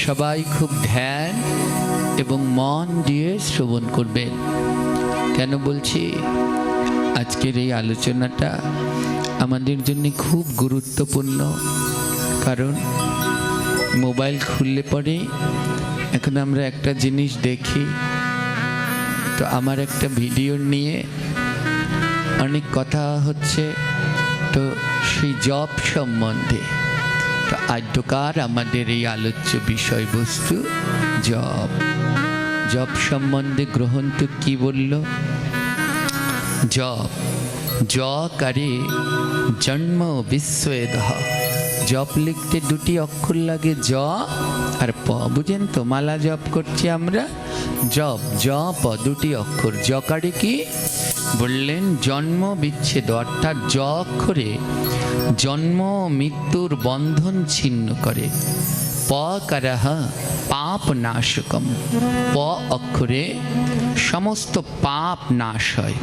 সবাই খুব ধ্যান এবং মন দিয়ে শ্রবণ করবেন। কেন বলছি, আজকের এই আলোচনাটা আমাদের জন্য খুব গুরুত্বপূর্ণ। কারণ মোবাইল খুললে পরে এখন আমরা একটা জিনিস দেখি, তো আমার একটা ভিডিও নিয়ে অনেক কথা হচ্ছে, তো সেই জপ সম্বন্ধে। তো আদ্যকার আমাদের এই আলোচ্য বিষয়বস্তু জপ। জপ সম্বন্ধে গ্রন্থ কি বলল? জপ জকারে জন্ম বিশ্বয়েদহ। জপ লিখতে দুটি অক্ষর লাগে, জ আর প। বুঝেন তো? মালা জপ করছি আমরা, জপ জ প দুটি অক্ষর। জকারে কি বললেন? জন্ম বিচ্ছেদ, অর্থাৎ জ অক্ষরে জন্ম মৃত্যুর বন্ধন ছিন্ন করে। প কারহ পাপ নাশকম। প অক্ষরে সমস্ত পাপ নাশ হয়।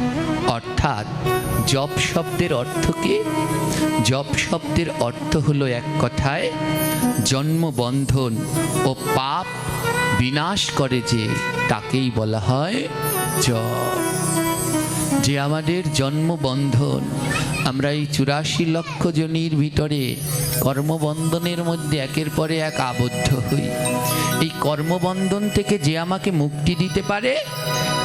অর্থাৎ জপ শব্দের অর্থ কি? জপ শব্দের অর্থ হলো এক কথায় জন্মবন্ধন ও পাপ বিনাশ করে, যে তাকেই বলা হয় জপ। যে আমাদের জন্মবন্ধন, আমরা এই 84 লক্ষ জনের ভিতরে কর্মবন্ধনের মধ্যে একের পরে এক আবদ্ধ হই। এই কর্মবন্ধন থেকে যে আমাকে মুক্তি দিতে পারে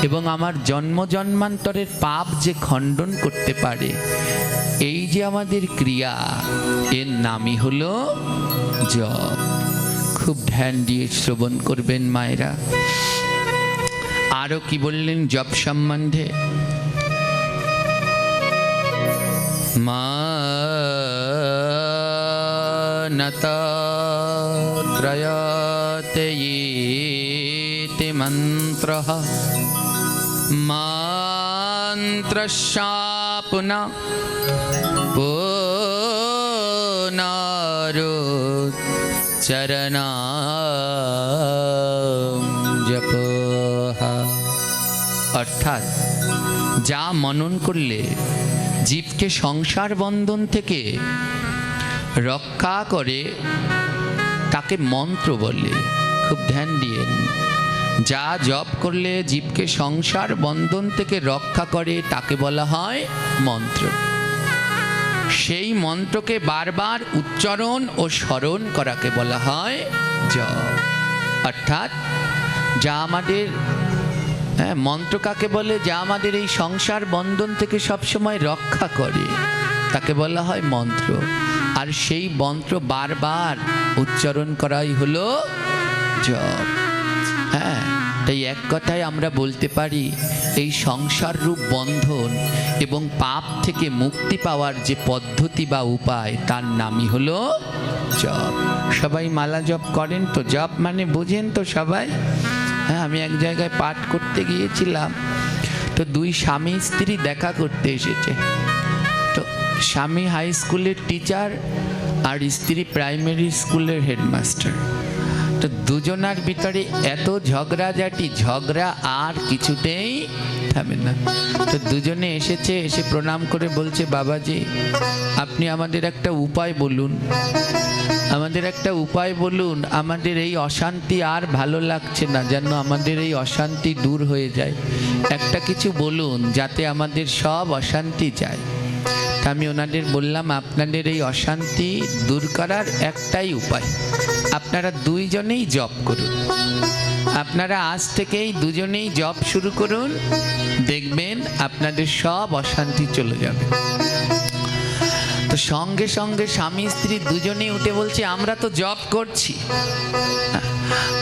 এবং আমার জন্ম জন্মান্তরের পাপ যে খণ্ডন করতে পারে, এই যে আমাদের ক্রিয়া, এর নামই হলো জপ। খুব ধ্যান দিয়ে শ্রবণ করবেন মায়েরা। আরো কি বললেন জপ সম্বন্ধে? মানতত্রয়তেয়েতি মন্ত্রঃ মন্ত্রশাপুন পুনরুচ্চারণাম জপঃ। অর্থাৎ যা মনন করলে জীবকে সংসার বন্ধন থেকে রক্ষা করে তাকে মন্ত্র বলে। খুব ধ্যান দিয়েন। যা জপ করলে জীবকে সংসার বন্ধন থেকে রক্ষা করে তাকে বলা হয় মন্ত্র। সেই মন্ত্রকে বারবার উচ্চারণ ও স্মরণ করাকে বলা হয় জপ। অর্থাৎ যা আমাদের মন্ত্র কাকে বলে? যা আমাদের এই সংসার বন্ধন থেকে সবসময় রক্ষা করে তাকে বলা হয় মন্ত্র। আর সেই মন্ত্র বারবার উচ্চারণ করাই হলো জপ। হ্যাঁ, তাই এক কথায় আমরা বলতে পারি, এই সংসার রূপ বন্ধন এবং পাপ থেকে মুক্তি পাওয়ার যে পদ্ধতি বা উপায়, তার নামই হলো জপ। সবাই মালা জপ করেন তো? জপ মানে বুঝেন তো সবাই? হ্যাঁ, আমি এক জায়গায় পাঠ করতে গিয়েছিলাম, তো দুই স্বামী স্ত্রী দেখা করতে এসেছে। তো স্বামী হাই স্কুলের টিচার আর স্ত্রী প্রাইমারি স্কুলের হেডমাস্টার। তো দুজনার ভিতরে এত ঝগড়াঝাটি, ঝগড়া আর কিছুতেই থামে না। তো দুজনে এসেছে, এসে প্রণাম করে বলছে, বাবাজি আপনি আমাদের একটা উপায় বলুন, আমাদের একটা উপায় বলুন, আমাদের এই অশান্তি আর ভালো লাগছে না, যেন আমাদের এই অশান্তি দূর হয়ে যায়। একটা কিছু বলুন যাতে আমাদের সব অশান্তি যায়। তা আমি ওনাদের বললাম, আপনাদের এই অশান্তি দূর করার একটাই উপায়, আপনারা দুইজনেই জপ করুন। আপনারা আজ থেকেই দুজনেই জপ শুরু করুন, দেখবেন আপনাদের সব অশান্তি চলে যাবে। তো সঙ্গে সঙ্গে স্বামী স্ত্রী দুজনেই উঠে বলছে, আমরা তো জপ করছি।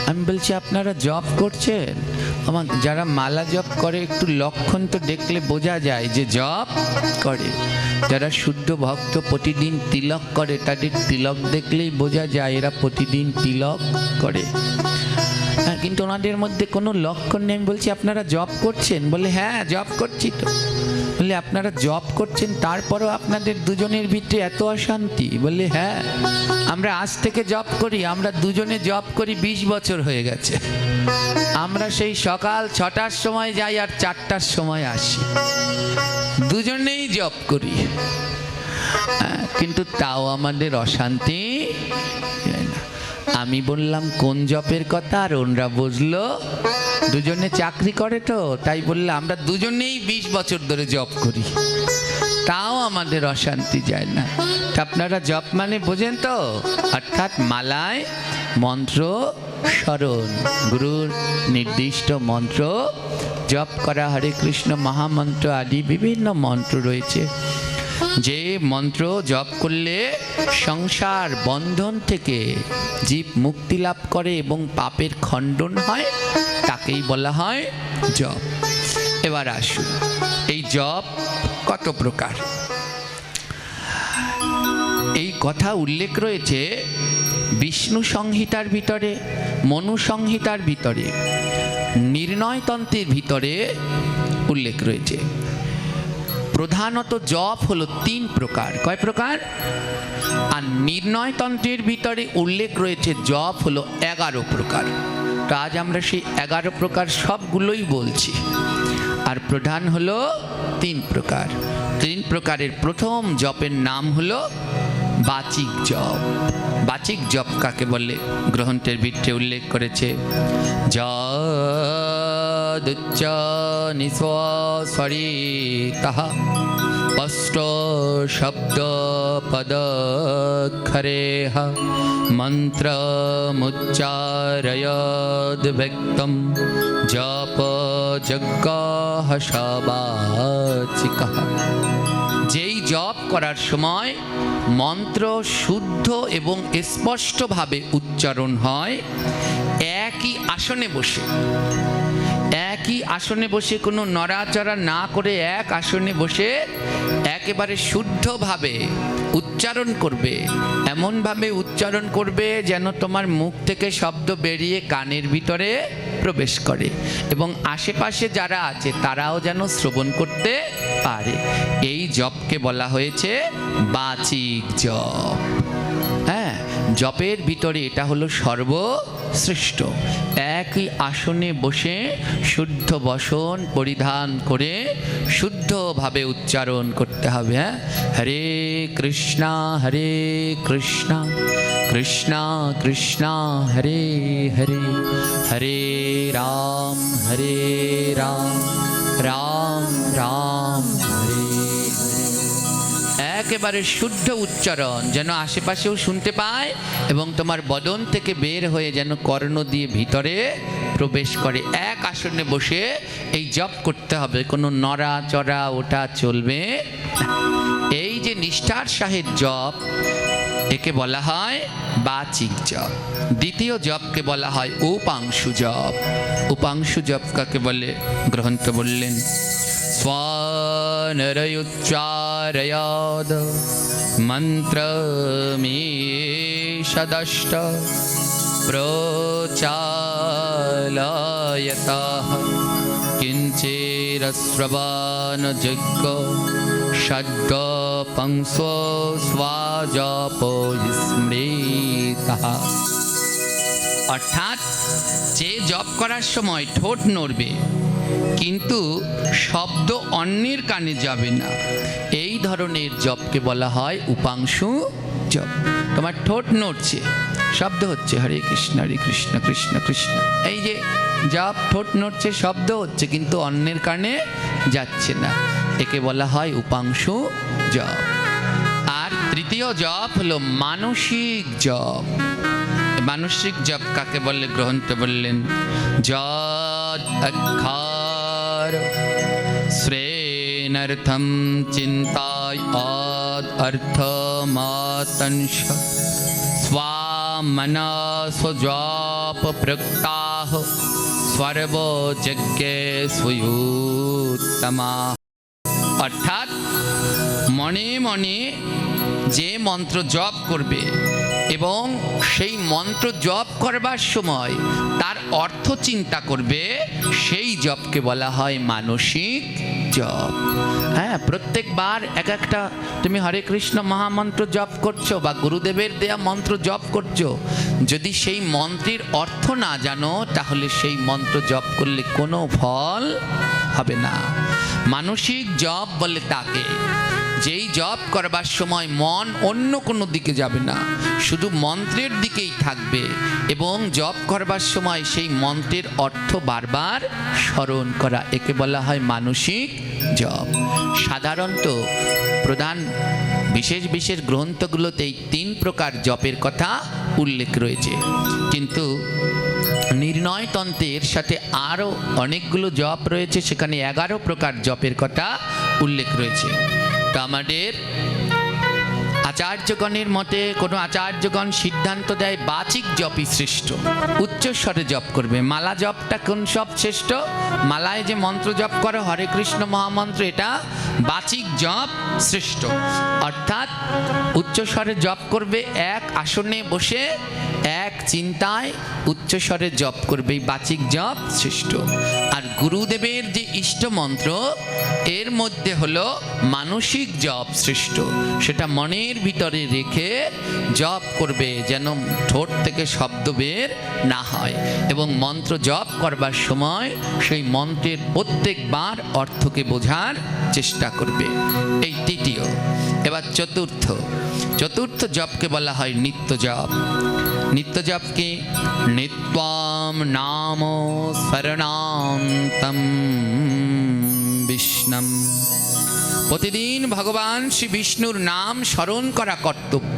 আমি বলছি, আপনারা জপ করছেন? আমার যারা মালা জপ করে একটু লক্ষণ তো দেখলে বোঝা যায় যে জপ করে। যারা শুদ্ধ ভক্ত প্রতিদিন তিলক করে, তাদের তিলক দেখলেই বোঝা যায় এরা প্রতিদিন তিলক করে। হ্যাঁ, কিন্তু ওনাদের মধ্যে কোনো লক্ষণ নেই। আমি বলছি, আপনারা জপ করছেন? বলে, হ্যাঁ জপ করছি তো। বলে, আপনারা জপ করছেন তারপরও আপনাদের দুজনের ভিতরে এত অশান্তি? বলে, হ্যাঁ, আমরা আজ থেকে জপ করি, আমরা দুজনে জপ করি 20 বছর হয়ে গেছে। আমরা সেই সকাল 6টার সময় যাই আর 4টার সময় আসি, দুজনেই জপ করি। কিন্তু তাও আমাদের অশান্তি। আমি বললাম কোন জপের কথা, আর ওনরা বুঝলো দুজনে চাকরি করে তো, তাই বললে আমরা দুজনেই 20 বছর ধরে জপ করি, তাও আমাদের অশান্তি যায় না। তা আপনারা জপ মানে বোঝেন তো, অর্থাৎ মালায় মন্ত্র স্মরণ, গুরুর নির্দিষ্ট মন্ত্র জপ করা, হরে কৃষ্ণ মহামন্ত্র আদি বিভিন্ন মন্ত্র রয়েছে। যে মন্ত্র জপ করলে সংসার বন্ধন থেকে জীব মুক্তি লাভ করে এবং পাপের খণ্ডন হয়, তাকেই বলা হয় জপ। এবার আসুন, এই জপ কত প্রকার এই কথা উল্লেখ রয়েছে বিষ্ণু সংহিতার ভিতরে, মনু সংহিতার ভিতরে, নির্ণয়তন্ত্রের ভিতরে উল্লেখ রয়েছে। প্রধানত জপ হলো 3 প্রকার। কয় প্রকার? আর নির্ণয়তন্ত্রের ভিতরে উল্লেখ রয়েছে জপ হলো 11 প্রকার। তো আজ আমরা সেই 11 প্রকার সবগুলোই বলছি। আর প্রধান হলো 3 প্রকার। 3 প্রকারের প্রথম জপের নাম হলো বাচিক জপ। বাচিক জপ কাকে বলে? গ্রন্থের ভিতরে উল্লেখ করেছে, যদুচ্চ নিঃশ্বাসরিতঃ অষ্ট শব্দ পদক্ষরেহ মন্ত্রমুচ্চারয়দ ব্যক্তম জপ যজ্ঞঃ সবাচিকঃ। যেই জপ করার সময় মন্ত্র শুদ্ধ এবং স্পষ্টভাবে উচ্চারণ হয়, একই আসনে বসে, একই আসনে বসে কোনো নড়াচড়া না করে এক আসনে বসে একেবারে শুদ্ধভাবে উচ্চারণ করবে। এমনভাবে উচ্চারণ করবে যেন তোমার মুখ থেকে শব্দ বেরিয়ে কানের ভিতরে প্রবেশ করে এবং আশেপাশে যারা আছে তারাও যেন শ্রবণ করতে পারে। এই জপকে বলা হয়েছে বাচিক জপ। হ্যাঁ, জপের ভিতরে এটা হলো সর্বশ্রেষ্ঠ। একই আসনে বসে শুদ্ধ বসন পরিধান করে শুদ্ধভাবে উচ্চারণ করতে হবে। হ্যাঁ, হরে কৃষ্ণা হরে কৃষ্ণা কৃষ্ণা কৃষ্ণা হরে হরে, হরে রাম রাম রাম হরে হরে। একেবারে শুদ্ধ উচ্চারণ যেন আশেপাশেও শুনতে পায় এবং তোমার বদন থেকে বের হয়ে যেন কর্ণ দিয়ে ভিতরে প্রবেশ করে। এক আসনে বসে এই জপ করতে হবে, কোনো নড়াচড়া ওটা চলবে না। এই যে নিষ্ঠার সাহিত জপ, একে বলা হয় বাচিক জপ। দ্বিতীয় জপকে বলা হয় উপাংশু জপ। উপাংশু জপ কাকে বলে? গ্রন্থ বললেন, স্বনরয়ুচ্চারয়াদ মন্ত্রমেষদষ্ট প্রচালয়তঃ কিঞ্চিরশ্রবণযোগ্য ষড্গপংসো স্বাজপো স্মৃতঃ। অর্থাৎ যে জপ করার সময় ঠোঁট নড়বে কিন্তু শব্দ অন্যের কানে যাবে না, এই ধরনের জপকে বলা হয় উপাংশু জপ। তোমার ঠোঁট নড়ছে, শব্দ হচ্ছে হরে কৃষ্ণ কৃষ্ণ কৃষ্ণ, এই যে জপ, ঠোঁট নড়ছে, শব্দ হচ্ছে কিন্তু অন্যের কানে যাচ্ছে না, একে বলা হয় উপাংশু জপ। আর তৃতীয় জপ হলো মানসিক জপ। মানসিক জপ কাকে বলে? গ্রন্থ বললেন, যদ অক্ষর শ্রেণর্থম চিন্তায় অর্থমাতংশ স্বামনা স্বজপ প্রক্তাহ সর্বযজ্ঞে স্বয়ুত্তমা। অর্থাৎ মনে মনে যে মন্ত্র জপ করবে এবং সেই মন্ত্র জপ করবার সময় তার অর্থ চিন্তা করবে, সেই জপকে বলা হয় মানসিক জপ। হ্যাঁ, প্রত্যেকবার এক একটা তুমি হরে কৃষ্ণ মহামন্ত্র জপ করছো বা গুরুদেবের দেয়া মন্ত্র জপ করছো, যদি সেই মন্ত্রের অর্থ না জানো তাহলে সেই মন্ত্র জপ করলে কোনো ফল হবে না। মানসিক জপ বলে তাকে যেই জপ করবার সময় মন অন্য কোনো দিকে যাবে না, শুধু মন্ত্রের দিকেই থাকবে, এবং জপ করবার সময় সেই মন্ত্রের অর্থ বারবার স্মরণ করা, একে বলা হয় মানসিক জপ। সাধারণত প্রধান বিশেষ বিশেষ গ্রন্থগুলোতে এই 3 প্রকার জপের কথা উল্লেখ রয়েছে, কিন্তু নির্ণয়তন্ত্রের সাথে আরও অনেকগুলো জপ রয়েছে, সেখানে 11 প্রকার জপের কথা উল্লেখ রয়েছে। তো আমাদের আচার্যগণের মতে কোনো আচার্যগণ সিদ্ধান্ত দেয় বাচিক জপই শ্রেষ্ঠ, উচ্চস্বরে জপ করবে। মালা জপটা কোন সব শ্রেষ্ঠ? মালায় যে মন্ত্র জপ করো হরে কৃষ্ণ মহামন্ত্র, এটা বাচিক জপ শ্রেষ্ঠ, অর্থাৎ উচ্চস্বরে জপ করবে, এক আসনে বসে এক চিন্তায় উচ্চস্বরে জপ করবে, বাচিক জপ শ্রেষ্ঠ। আর গুরুদেবের যে ইষ্ট মন্ত্র, এর মধ্যে হলো মানসিক জপ শ্রেষ্ঠ, সেটা মনের ভিতরে রেখে জপ করবে, যেন ঠোঁট থেকে শব্দ বের না হয়, এবং মন্ত্র জপ করবার সময় সেই মন্ত্রের প্রত্যেকবার অর্থকে বোঝার চেষ্টা করবে। এই তৃতীয়। এবার চতুর্থ জপকে বলা হয় নিত্য জপ। নিত্য জপ কি? নিত্যম নাম স্মরণান্তম বিষ্ণুম। প্রতিদিন ভগবান শ্রী বিষ্ণুর নাম স্মরণ করা কর্তব্য।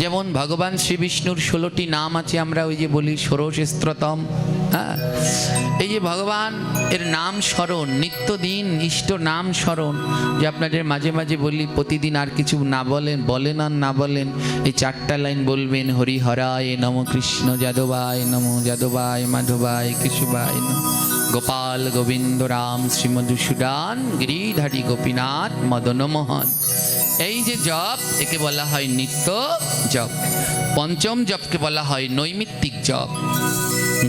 যেমন ভগবান শ্রী বিষ্ণুর 16টি নাম আছে, আমরা ওই যে বলি ষোড়শস্ত্রতম। হ্যাঁ, এই যে ভগবান এর নাম স্মরণ, নিত্যদিন ইষ্ট নাম স্মরণ, যে আপনাদের মাঝে মাঝে বলি প্রতিদিন আর কিছু না বলেন আর না বলেন, এই 4টা লাইন বলবেন, হরি হরায় নম, কৃষ্ণ যাদবায় নম, যাদবায় মাধবায় কেশবায় নম, গোপাল গোবিন্দ রাম শ্রী মধুসূদন গিরিধারী গোপীনাথ মদন মোহন। এই যে জপ, একে বলা হয় নিত্য জপ। পঞ্চম জপকে বলা হয় নৈমিত্তিক জপ।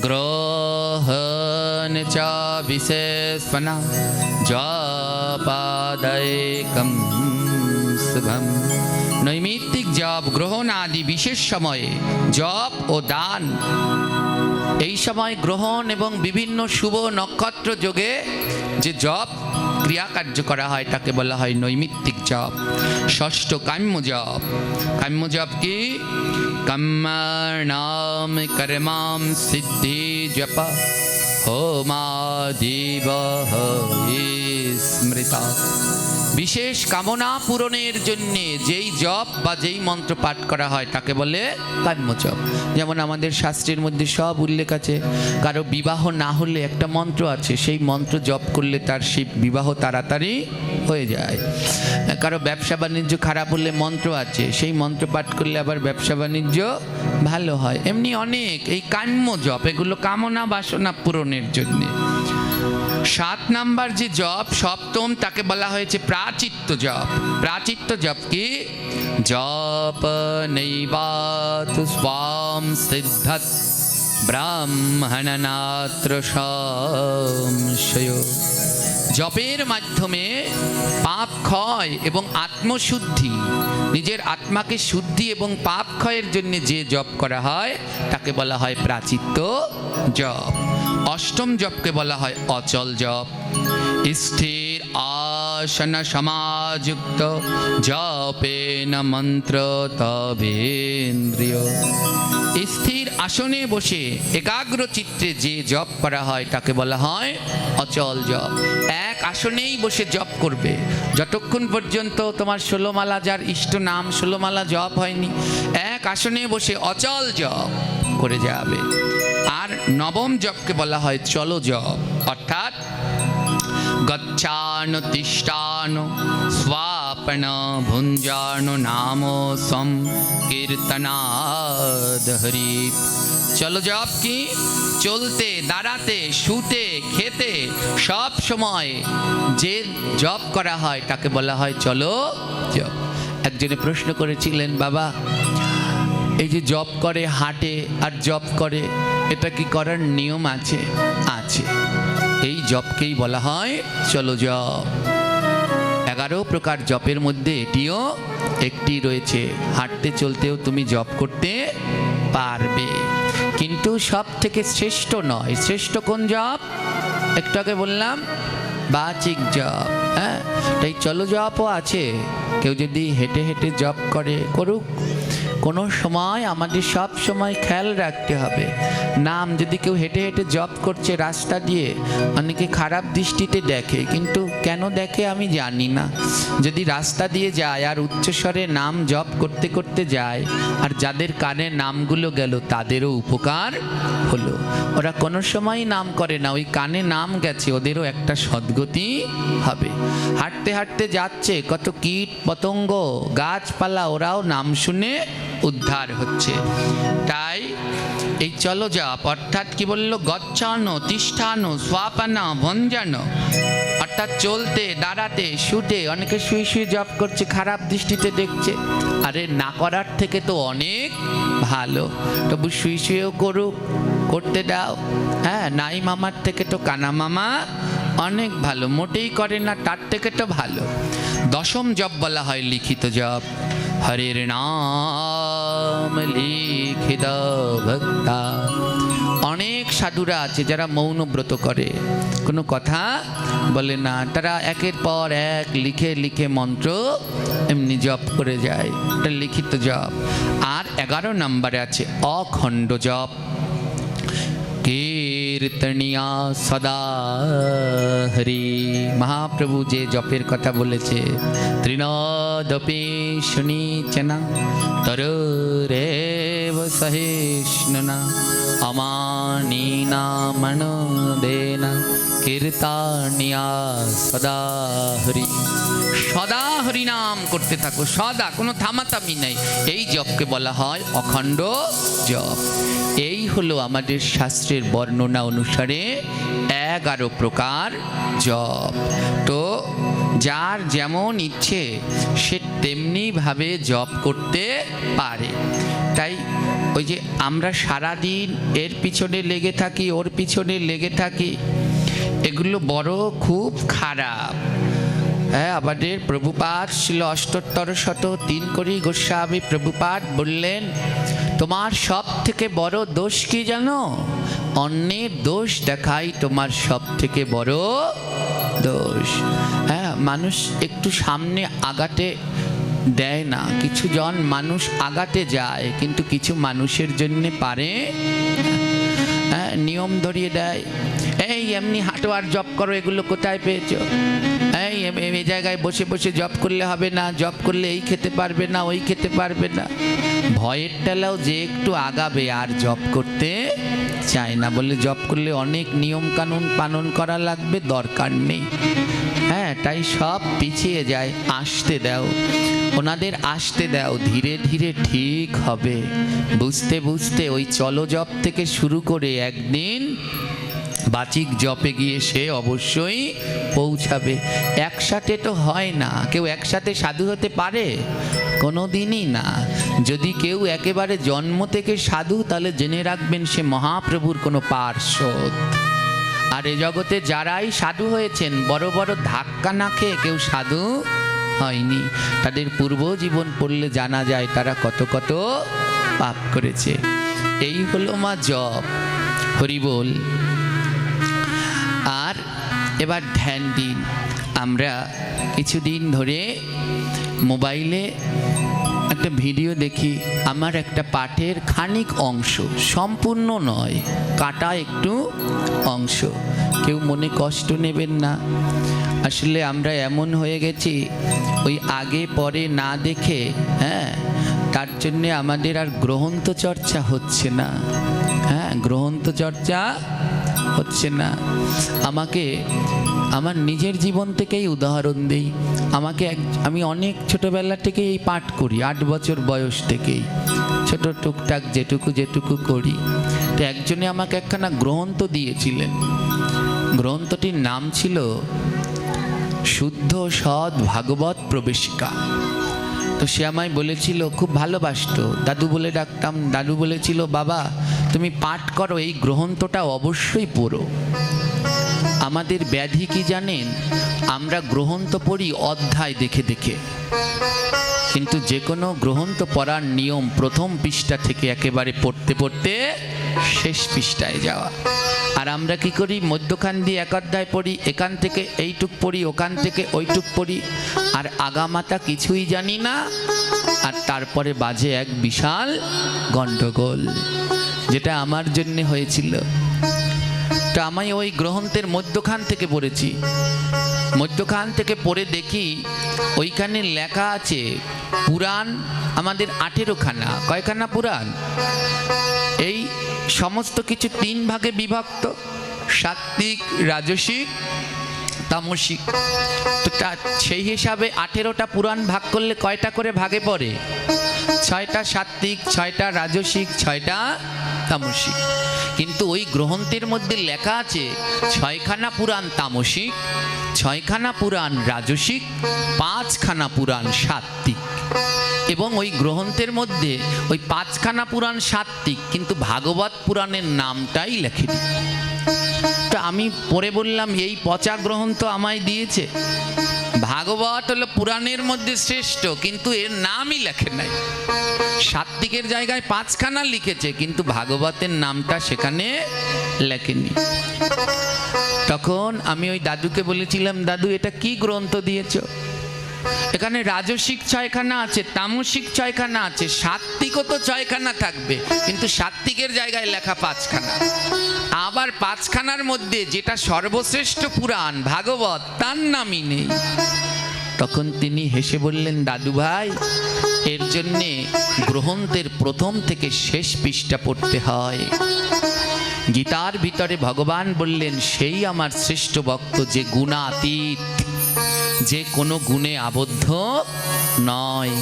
গ্রহণ চ বিশেষণা জপাদৈকম শুভম। নৈমিত্তিক জপ গ্রহণ আদি বিশেষ সময়ে জপ ও দান, এই সময় গ্রহণ এবং বিভিন্ন শুভ নক্ষত্র যোগে যে জপ ক্রিয়াকার্য করা হয় তাকে বলা হয় নৈমিত্তিক জপ। ষষ্ঠ কাম্য জপ। কাম্য জপ কি? কর্মণাম কর্মাম সিদ্ধি জপ হোমাদিব স্মৃতা। বিশেষ কামনা পূরণের জন্য যেই জপ বা যেই মন্ত্র পাঠ করা হয় তাকে বলে কাম্য জপ। যেমন আমাদের শাস্ত্রের মধ্যে সব উল্লেখ আছে, কারো বিবাহ না হলে একটা মন্ত্র আছে, সেই মন্ত্র জপ করলে তার সেই বিবাহ তাড়াতাড়ি হয়ে যায়। কারো ব্যবসা বাণিজ্য খারাপ হলে মন্ত্র আছে, সেই মন্ত্র পাঠ করলে আবার ব্যবসা বাণিজ্য ভালো হয়। এমনি অনেক এই কাম্য জপ, এগুলো কামনা বাসনা পূরণের জন্য। 7 নাম্বার যে জপ, সপ্তম, তাকে বলা হয়েছে প্রাচিত্য জপ। প্রাচিত্য জপ কি? জপ নৈবাতু স্বাম সিদ্ধত ব্রাহ্মণনাত্র সংশয়। জপের মাধ্যমে পাপ ক্ষয় এবং আত্মশুদ্ধি, নিজের আত্মাকে শুদ্ধি এবং পাপ ক্ষয়ের জন্য যে জপ করা হয় তাকে বলা হয় প্রাচিত্য জপ। অষ্টম জপকে বলা হয় অচল জপ। স্থির আসন সমাযুক্ত জপেন মন্ত্র তবেন্দ্রিয়। স্থির আসনে বসে একাগ্র চিত্তে যে জপ করা হয় তাকে বলা হয় অচল জপ। এক আসনেই বসে জপ করবে, যতক্ষণ পর্যন্ত তোমার 16 মালা যার ইষ্ট নাম 16 মালা জপ হয়নি, এক আসনে বসে অচল জপ করে যাবে। আর নবম জপকে বলা হয় চলো জপ, অর্থাৎ গচ্ছান তিষ্ঠান স্বাপন ভুঞ্জান নাম সংকীর্তনাদ হরি। চলো জপ কি? চলতে, দাঁড়াতে, শুতে, খেতে সব সময় যে জপ করা হয় তাকে বলা হয় চলো জপ। একজনে প্রশ্ন করেছিলেন, বাবা এই যে জপ করে হাঁটে আর জপ করে, এটা কি করার নিয়ম আছে? আছে। এই জপকেই বলা হয় চলো জপ। 11 প্রকার জপের মধ্যে এটিও একটি রয়েছে। হাঁটতে চলতেও তুমি জপ করতে পারবে, কিন্তু সব থেকে শ্রেষ্ঠ নয়। শ্রেষ্ঠ কোন জপ? একটু আগে বললাম বাচিক জপ। হ্যাঁ, তাই চলো জপও আছে, কেউ যদি হেঁটে হেঁটে জপ করে করুক। কোনো সময় আমাদের সব সময় খেয়াল রাখতে হবে, নাম যদি কেউ হেঁটে হেঁটে জপ করছে রাস্তা দিয়ে, অনেকে খারাপ দৃষ্টিতে দেখে, কিন্তু কেন দেখে আমি জানি না। যদি রাস্তা দিয়ে যায় আর উচ্চস্বরে নাম জপ করতে করতে যায়, আর যাদের কানে নামগুলো গেল তাদেরও উপকার হলো। ওরা কোনো সময় নাম করে না, ওই কানে নাম গেছে, ওদেরও একটা সদ্গতি হবে। হাঁটতে হাঁটতে যাচ্ছে, কত কীট পতঙ্গ গাছপালা, ওরাও নাম শুনে উদ্ধার হচ্ছে। তাই এই চলো জপ অর্থাৎ কি বললো, গচ্ছানো তিষ্ঠানো স্বাপানা ভঞ্জানো, অর্থাৎ চলতে দাঁড়াতে শুতে, অনেকে শুয়ে শুয়ে জপ করছে, খারাপ দৃষ্টিতে দেখছে। আরে না করার থেকে তো অনেক ভালো, তবু শুয়ে শুয়েও করুক, করতে দাও। হ্যাঁ, নাই মামার থেকে তো কানা মামা অনেক ভালো, মোটেই করে না তার থেকে তো ভালো। দশম জপ বলা হয় লিখিত জপ। হরের নাম লিখিত ভক্তা। অনেক সাধুরা আছে যারা মৌন ব্রত করে, কোনো কথা বলে না, তারা একের পর এক লিখে লিখে মন্ত্র এমনি জপ করে যায়, এটা লিখিত জপ। আর 11 নম্বরে আছে অখণ্ড জপ। কীর্তনিয়া সদা হরি। মহাপ্রভু যে জপের কথা বলেছে, তৃণদপি শুনিচনা তরুরেব সহিষ্ণুনা অমানিনা মনোদেনা কীর্তনিয়া সদা হরি। সদা হরি নাম করতে থাকো, সদা, কোনো থামাথামি নেই। এই জপকে বলা হয় অখণ্ড জপ। এই হলো আমাদের শাস্ত্রের বর্ণনা অনুসারে 11 প্রকার জপ। তো যার যেমন ইচ্ছে সে তেমনি ভাবে জপ করতে পারে। তাই ওই যে আমরা সারাদিন এর পিছনে লেগে থাকি, ওর পিছনে লেগে থাকি, এগুলো বড় খুব খারাপ। হ্যাঁ, আমাদের প্রভুপাদ ছিল অষ্টোত্তর শত 3 কোটি গোস্বামী প্রভুপাদ বললেন, তোমার সব থেকে বড় দোষ কি জানো? অন্যের দোষ দেখাই তোমার সব থেকে বড় দোষ। হ্যাঁ, মানুষ একটু সামনে আগাতে দেয় না, কিছু জন মানুষ আগাতে যায়, কিন্তু কিছু মানুষের জন্য পারে, হ্যাঁ, নিয়ম ধরিয়ে দেয়, এই এমনি হাঁটো আর জপ করো, এগুলো কোথায় পেয়েছো? এই জায়গায় বসে বসে জপ করলে হবে না, জপ করলে এই খেতে পারবে না, ওই খেতে পারবে না। ভয়ের টেলাও যে একটু আগাবে আর জপ করতে চায় না, বলে জপ করলে অনেক নিয়ম কানুন পালন করা লাগবে, দরকার নেই। হ্যাঁ, তাই সব পিছিয়ে যায়। আসতে দাও, ওনাদের আসতে দাও, ধীরে ধীরে ঠিক হবে। বুঝতে বুঝতে ওই চলো জপ থেকে শুরু করে একদিন বাচিক জপে গিয়ে সে অবশ্যই পৌঁছাবে। একসাথে তো হয় না, কেউ একসাথে সাধু হতে পারে? কোনো দিনই না। যদি কেউ একেবারে জন্ম থেকে সাধু, তাহলে জেনে রাখবেন সে মহাপ্রভুর কোনো পার্শ্বদ। আর এ জগতে যারাই সাধু হয়েছেন, বড় বড় ধাক্কা না খেয়ে কেউ সাধু হয়নি। তাদের পূর্ব জীবন পড়লে জানা যায় তারা কত কত পাপ করেছে। এই হলো মা জপ। হরি বল। আর এবার ধ্যান দিন। আমরা কিছুদিন ধরে মোবাইলে একটা ভিডিও দেখি, আমার একটা পাঠের খানিক অংশ, সম্পূর্ণ নয়, কাটা একটু অংশ। কেউ মনে কষ্ট নেবেন না। আসলে আমরা এমন হয়ে গেছি, ওই আগে পরে না দেখে, হ্যাঁ, তার জন্যে আমাদের আর গ্রন্থ চর্চা হচ্ছে না। হ্যাঁ, গ্রন্থ চর্চা হচ্ছে না। আমাকে আমার নিজের জীবন থেকেই উদাহরণ দিই। আমি অনেক ছোটবেলা থেকে এই পাঠ করি, 8 বছর বয়স থেকেই, ছোট টুকটাক যেটুকু করি। তো একজনে আমাকে একখানা গ্রন্থ দিয়েছিলেন। গ্রন্থটির নাম ছিল শুদ্ধ সৎ ভাগবত প্রবেশিকা। তো সে আমায় বলেছিল, খুব ভালোবাসতো, দাদু বলে ডাকতাম। দাদু বলেছিল, বাবা তুমি পাঠ করো, এই গ্রন্থটা অবশ্যই পড়ো। আমাদের ব্যাধি কি জানেন? আমরা গ্রন্থ পড়ি অধ্যায় দেখে দেখে, কিন্তু যে কোনো গ্রন্থ পড়ার নিয়ম প্রথম পৃষ্ঠা থেকে একেবারে পড়তে পড়তে শেষ পৃষ্ঠায় যাওয়া। আর আমরা কি করি, মধ্যখান দিয়ে এক অধ্যায় পড়ি, এখান থেকে এইটুক পড়ি, ওখান থেকে ওইটুক পড়ি, আর আগামাতা কিছুই জানি না, আর তারপরে বাজে এক বিশাল গন্ডগোল, যেটা আমার জন্যে হয়েছিল। তো আমি ওই গ্রন্থের মধ্যখান থেকে পড়েছি, মধ্যখান থেকে পড়ে দেখি ওইখানে লেখা আছে পুরাণ আমাদের 18খানা। কয়খানা পুরাণ? এই সমস্ত কিছু 3 ভাগে বিভক্ত, সাত্ত্বিক, রাজসিক, তামসিক। তো সেই হিসাবে 18টা পুরাণ ভাগ করলে কয়টা করে ভাগে পড়ে? 6টা সাত্ত্বিক, 6টা রাজসিক, 6টা তামসিক। কিন্তু ওই গ্রন্থের মধ্যে লেখা আছে 6খানা পুরাণ তামসিক, 6খানা পুরাণ রাজসিক, 5খানা পুরাণ সাত্ত্বিক। এবং ওই গ্রন্থের মধ্যে ওই 5খানা পুরাণ সাত্ত্বিক, কিন্তু ভাগবত পুরাণের নামটাই লেখেনি। তো আমি পরে বললাম, এই পচা গ্রন্থ আমায় দিয়েছে। ভাগবত হলো পুরাণের মধ্যে শ্রেষ্ঠ, কিন্তু এর নামই লেখে নাই। সাত্ত্বিকের জায়গায় 5খানা লিখেছে, কিন্তু ভাগবতের নামটা সেখানে লেখেনি। তখন আমি ওই দাদুকে বলেছিলাম, দাদু এটা কি গ্রন্থ দিয়েছ? এখানে রাজসিক 6খানা আছে, তামসিক 6খানা আছে, সাত্ত্বিকও তো 6খানা থাকবে, কিন্তু সাত্ত্বিকের জায়গায় লেখা 5খানা। আবার 5খানার মধ্যে যেটা সর্বশ্রেষ্ঠ পুরাণ ভাগবত, তার নামই নেই। তখন তিনি হেসে বললেন, দাদু ভাই, এর জন্যে গ্রন্থের প্রথম থেকে শেষ পৃষ্ঠা পড়তে হয়। গীতার ভিতরে ভগবান বললেন, সেই আমার শ্রেষ্ঠ ভক্ত যে গুণাতীত, যে কোনো গুণে আবদ্ধ নয়,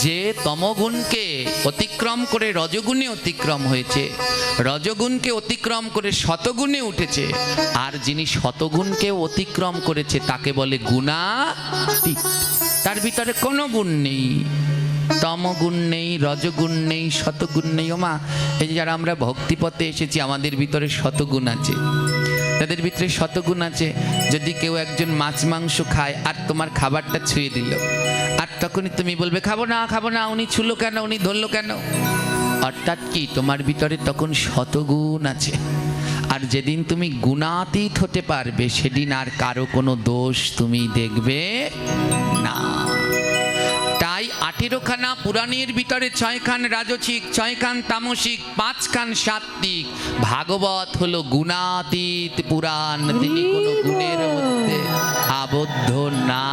যে তমগুণকে অতিক্রম করে রজগুণে অতিক্রম হয়েছে, রজগুণকে অতিক্রম করে শতগুণে উঠেছে, আর যিনি শতগুণকে অতিক্রম করেছে তাকে বলে গুণাতীত। তার ভিতরে কোনো গুণ নেই, তমগুণ নেই, রজগুণ নেই, শতগুণ নেই। ওমা, এই যে যারা আমরা ভক্তিপথে এসেছি, আমাদের ভিতরে শতগুণ আছে, তাদের ভিতরে শতগুণ আছে। যদি কেউ একজন মাছ মাংস খায় আর তোমার খাবারটা ছুঁয়ে দিল, আর তখনই তুমি বলবে খাবো না, খাবো না, উনি ছুলো কেন, উনি ধরলো কেন? অর্থাৎ কি, তোমার ভিতরে তখন শতগুণ আছে। আর যেদিন তুমি গুণাতীত হতে পারবে, সেদিন আর কারো কোনো দোষ তুমি দেখবে না। তাই 18খানা পুরাণের ভিতরে 6খান রাজসিক, 6খান তামসিক, 5খান সাত্ত্বিক। ভাগবত হলো গুণাতীত পুরাণ, তিনি কোনো গুণের মধ্যে আবদ্ধ না।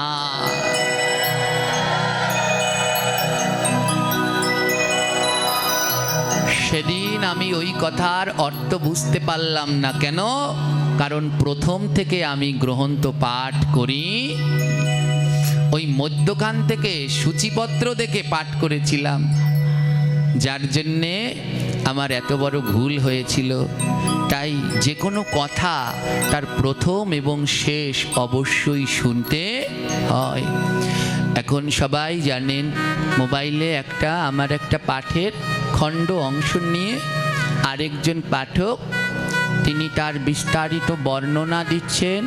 সেদিন আমি ওই কথার অর্থ বুঝতে পারলাম না। কেন? কারণ প্রথম থেকে আমি গ্রন্থ পাঠ করি, ওই মধ্যখান থেকে সূচিপত্র দেখে পাঠ করেছিলাম, যার জন্যে আমার এত বড় ভুল হয়েছিল। তাই যে কোনো কথা তার প্রথম এবং শেষ অবশ্যই শুনতে হয়। এখন সবাই জানেন, মোবাইলে আমার একটা পাঠের খণ্ড অংশ নিয়ে আরেকজন পাঠক তিনি তার বিস্তারিত বর্ণনা দিচ্ছেন,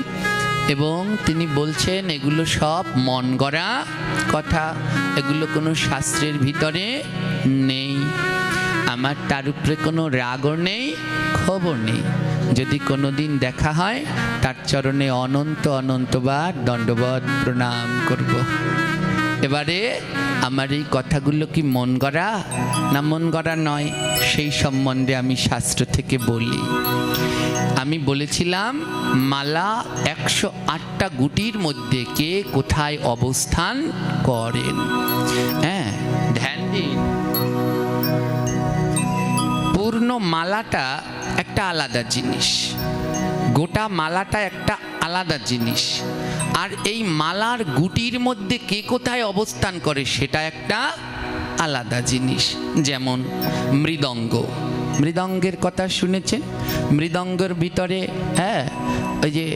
এবং তিনি বলছেন এগুলো সব মন গড়া কথা, এগুলো কোনো শাস্ত্রের ভিতরে নেই। আমার তার উপরে কোনো রাগও নেই, ক্ষোভও নেই। যদি কোনো দিন দেখা হয়, তার চরণে অনন্ত অনন্তবার দণ্ডবত প্রণাম করব। এবারে আমার এই কথাগুলো কি মন গড়া না মন গড়া নয়, সেই সম্বন্ধে আমি শাস্ত্র থেকে বলি। আমি বলেছিলাম, মালা 108টা গুটির মধ্যে কে কোথায় অবস্থান করেন। হ্যাঁ, ধ্যান দিন। পূর্ণ মালাটা একটা আলাদা জিনিস, গোটা মালাটা একটা আলাদা জিনিস, আর এই মালার গুটির মধ্যে কে কোথায় অবস্থান করে সেটা একটা আলাদা জিনিস। যেমন মৃদঙ্গ, মৃদঙ্গের কথা শুনেছেন? মৃদঙ্গের ভিতরে ওই যে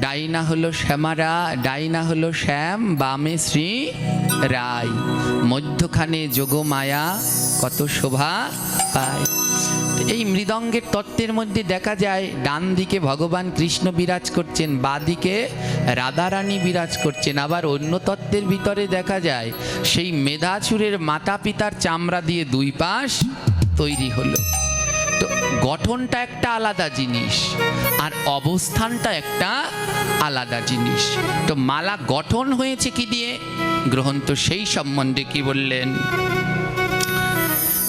ডাইনা হলো শ্যামারা, ডাইনা হলো শ্যাম, বামে শ্রী রায়, মধ্যখানে যোগমায়া কত শোভা পায়। এই মৃদঙ্গের তত্ত্বের মধ্যে দেখা যায়, ডান দিকে ভগবান কৃষ্ণ বিরাজ করছেন, বাঁ দিকে রাধারানী বিরাজ করছেন। আবার অন্য তত্ত্বের ভিতরে দেখা যায়, সেই মেধাসুরের মাতা পিতার চামড়া দিয়ে 2 পাশ তৈরি হলো। তো গঠনটা একটা আলাদা জিনিস আর অবস্থানটা একটা আলাদা জিনিস। তো মালা গঠন হয়েছে কি দিয়ে? গ্রন্থ সেই সম্বন্ধে কি বললেন,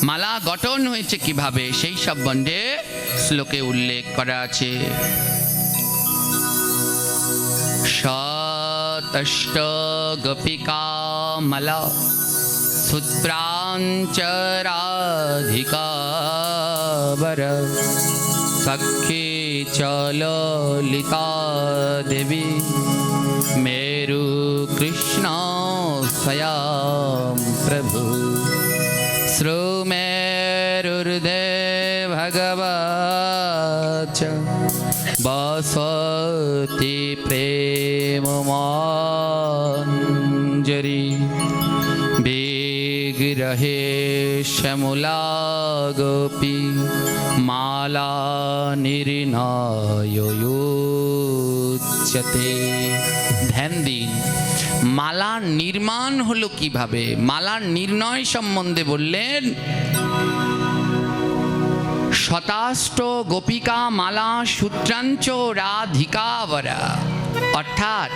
মালা গঠন হয়েছে কিভাবে সেই সম্বন্ধে শ্লোকে উল্লেখ করা আছে। শতষ্ট গোপিকা মালা সূত্রাঞ্চরাধিকা বর সখ্যে চলিতা দেবী মেরু কৃষ্ণ স্বয়ং প্রভু শ্রুমেরুর্দে ভগবৎ বসতি প্রেম মঞ্জরি বিগ্রহে শ্যামলা গোপী মালা নির্ণয়োচ্যতে। ধ্যান দিন, মালার নির্মাণ হলো কিভাবে, মালার নির্ণয় সম্বন্ধে বললেন শতাষ্ট গোপিকা মালা সূত্রাঞ্চ রাধিকাবরা, অর্থাৎ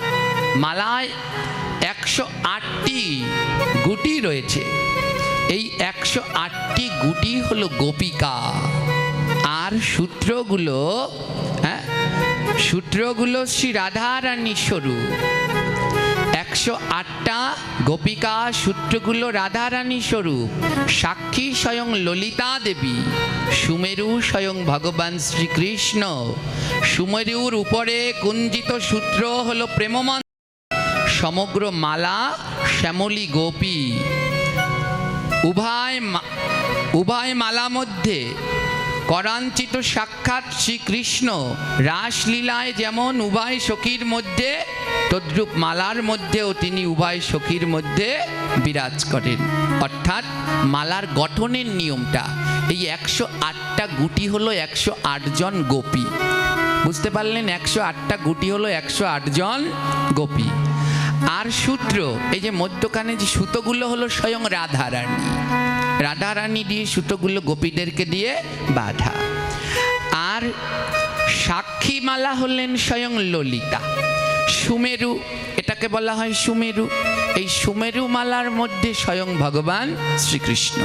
মালায় 108টি গুটি রয়েছে। এই 108টি গুটি হলো গোপিকা, আর সূত্রগুলো সূত্রগুলো শ্রী রাধা রানীর স্বরূপ। 108টা গোপিকা সূত্রগুলো রাধা রানীর স্বরূপ। সাক্ষী স্বয়ং ললিতা দেবী, সুমেরু স্বয়ং ভগবান শ্রীকৃষ্ণ। সুমেরুর উপরে কুঞ্জিত সূত্র হলো প্রেমমন্ত্র। সমগ্র মালা শ্যামলী গোপী। উভয় মালা মধ্যে করাঞ্চিত সাক্ষাৎ শ্রীকৃষ্ণ। রাসলীলায় যেমন উভয় সখীর মধ্যে, তদ্রূপ মালার মধ্যেও তিনি উভয় সখীর মধ্যে বিরাজ করেন। অর্থাৎ মালার গঠনের নিয়মটা, এই 108টা গুটি হলো 108 জন গোপী। বুঝতে পারলেন? 108টা গুটি হলো 108 জন গোপী। আর সূত্র, এই যে মধ্যখানে যে সুতোগুলো হলো স্বয়ং রাধা রানী। রাধা রানী দিয়ে সুতোগুলো গোপীদেরকে দিয়ে বাঁধা। আর সাক্ষী মালা হলেন স্বয়ং ললিতা। সুমেরু, এটাকে বলা হয় সুমেরু। এই সুমেরু মালার মধ্যে স্বয়ং ভগবান শ্রীকৃষ্ণ।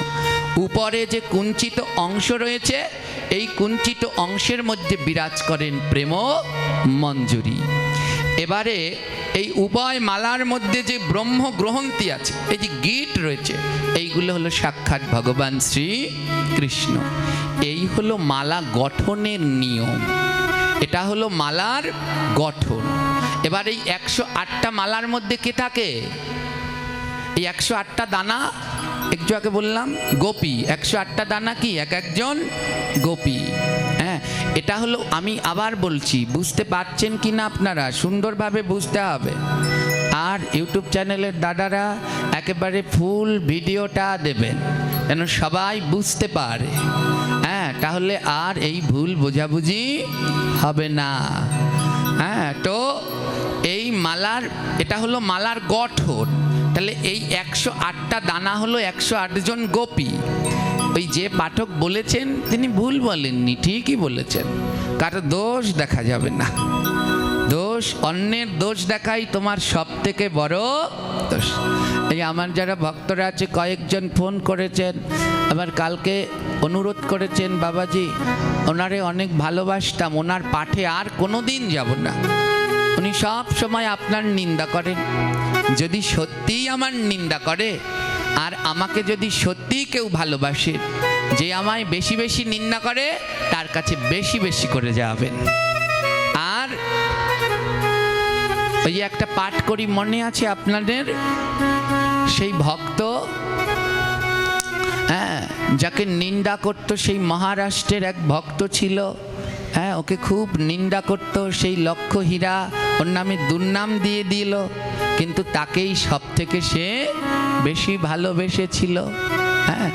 উপরে যে কুঞ্চিত অংশ রয়েছে, এই কুঞ্চিত অংশের মধ্যে বিরাজ করেন প্রেম মঞ্জুরি। এবারে এই উভয় মালার মধ্যে যে ব্রহ্ম গ্রহন্তি আছে, এই যে গীট রয়েছে, এইগুলো হলো সাক্ষাৎ ভগবান শ্রীকৃষ্ণ। এই হলো মালা গঠনের নিয়ম, এটা হলো মালার গঠন। এবার এই 108টা মালার মধ্যে কে থাকে? এই 108টা দানা, একটু আগে বললাম গোপী। 108টা দানা কি? এক একজন গোপী। হ্যাঁ, এটা হলো, আমি আবার বলছি, বুঝতে পারছেন কি না আপনারা? সুন্দরভাবে বুঝতে হবে। আর ইউটিউব চ্যানেলের দাদারা একেবারে ফুল ভিডিওটা দেবেন যেন সবাই বুঝতে পারে। হ্যাঁ, তাহলে আর এই ভুল বোঝাবুঝি হবে না। হ্যাঁ, তো এই মালার, এটা হলো মালার গঠন। তাহলে এই 108টা দানা হলো 108 জন গোপী। ওই যে পাঠক বলেছেন তিনি ভুল বলেননি, ঠিকই বলেছেন। কারো দোষ দেখা যাবে না। দোষ, অন্যের দোষ দেখাই তোমার সব থেকে বড় দোষ। এই আমার যারা ভক্তরা আছে, কয়েকজন ফোন করেছেন, আবার কালকে অনুরোধ করেছেন, বাবাজি ওনারে অনেক ভালোবাসতাম, ওনার পাঠে আর কোনো দিন যাব না। উনি সব সময় আপনার নিন্দা করেন। যদি সত্যিই আমার নিন্দা করে, আর আমাকে যদি সত্যিই কেউ ভালোবাসে, যে আমায় বেশি বেশি নিন্দা করে তার কাছে বেশি বেশি করে যাবেন। আর ওই একটা পাঠ করি, মনে আছে আপনাদের? সেই ভক্ত, হ্যাঁ, যাকে নিন্দা করত, সেই মহারাষ্ট্রের এক ভক্ত ছিল। হ্যাঁ, ওকে খুব নিন্দা করত, সেই লক্ষ হীরা ওর নামে দুর্নাম দিয়ে দিল, কিন্তু তাকেই সব থেকে সে বেশি ভালোবেসেছিল। হ্যাঁ,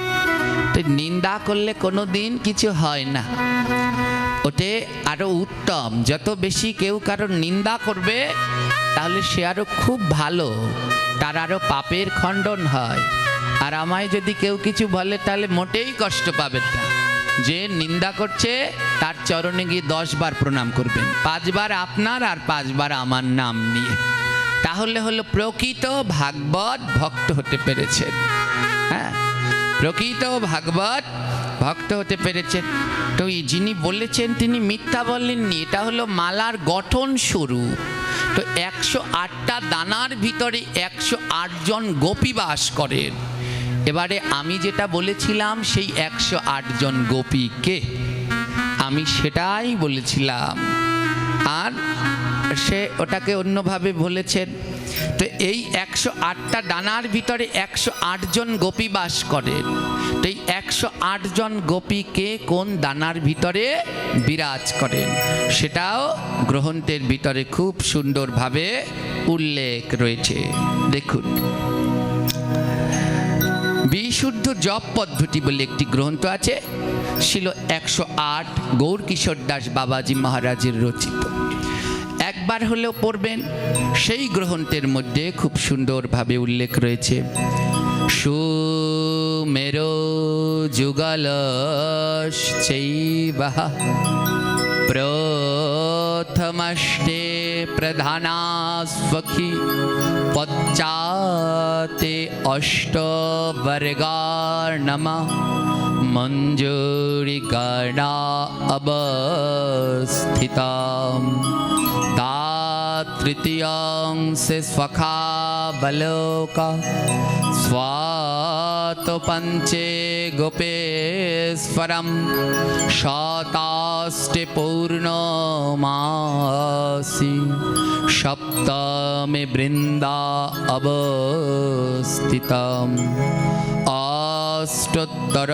তো নিন্দা করলে কোনো দিন কিছু হয় না। ওতে আরো উত্তম, যত বেশি কেউ কারোর নিন্দা করবে তাহলে সে আরো খুব ভালো, তার আরো পাপের খণ্ডন হয়। আর আমায় যদি কেউ কিছু বলে তাহলে মোটেই কষ্ট পাবে না। যে নিন্দা করছে তার চরণে গিয়ে 10 বার প্রণাম করবেন, 5 বার আপনার আর 5 বার আমার নাম নিয়ে। তাহলে হলো প্রকৃত ভাগবত ভক্ত হতে পেরেছেন। হ্যাঁ, প্রকৃত ভাগবত ভক্ত হতে পেরেছেন। তো যিনি বলেছেন তিনি মিথ্যা বলেননি, এটা হলো মালার গঠন স্বরূপ। তো 108টা দানার ভিতরে 108 জন গোপী বাস করেন। এবারে আমি যেটা বলেছিলাম সেই 108 জন গোপীকে আমি সেটাই বলেছিলাম, আর সে ওটাকে অন্যভাবে বলেছেন। তো এই 108টা ডানার ভিতরে 108 জন গোপী বাস করেন। তো এই 108 জন গোপীকে কোন দানার ভিতরে বিরাজ করেন সেটাও গ্রন্থের ভিতরে খুব সুন্দরভাবে উল্লেখ রয়েছে। দেখুন, বিশুদ্ধ জপ পদ্ধতি বলে একটি গ্রন্থ আছে, ছিল 108 গৌরকিশোর দাস বাবাজি মহারাজের রচিত। একবার হলেও পড়বেন। সেই গ্রন্থের মধ্যে খুব সুন্দরভাবে উল্লেখ রয়েছে, সুমেরো যুগলশ্চৈবঃ প্রথমষ্টে প্রধানাস্বখী পশ্চাতে অষ্টবর্গার্ণমা মঞ্জুরিগণা অবস্থিতাম তৃতীयांशे स्वखा बलोका स्वात पंचे गोपेश्वरम शताष्टे पूर्णमासी सप्तमे वृंदा अवस्थितम् अष्टोत्तर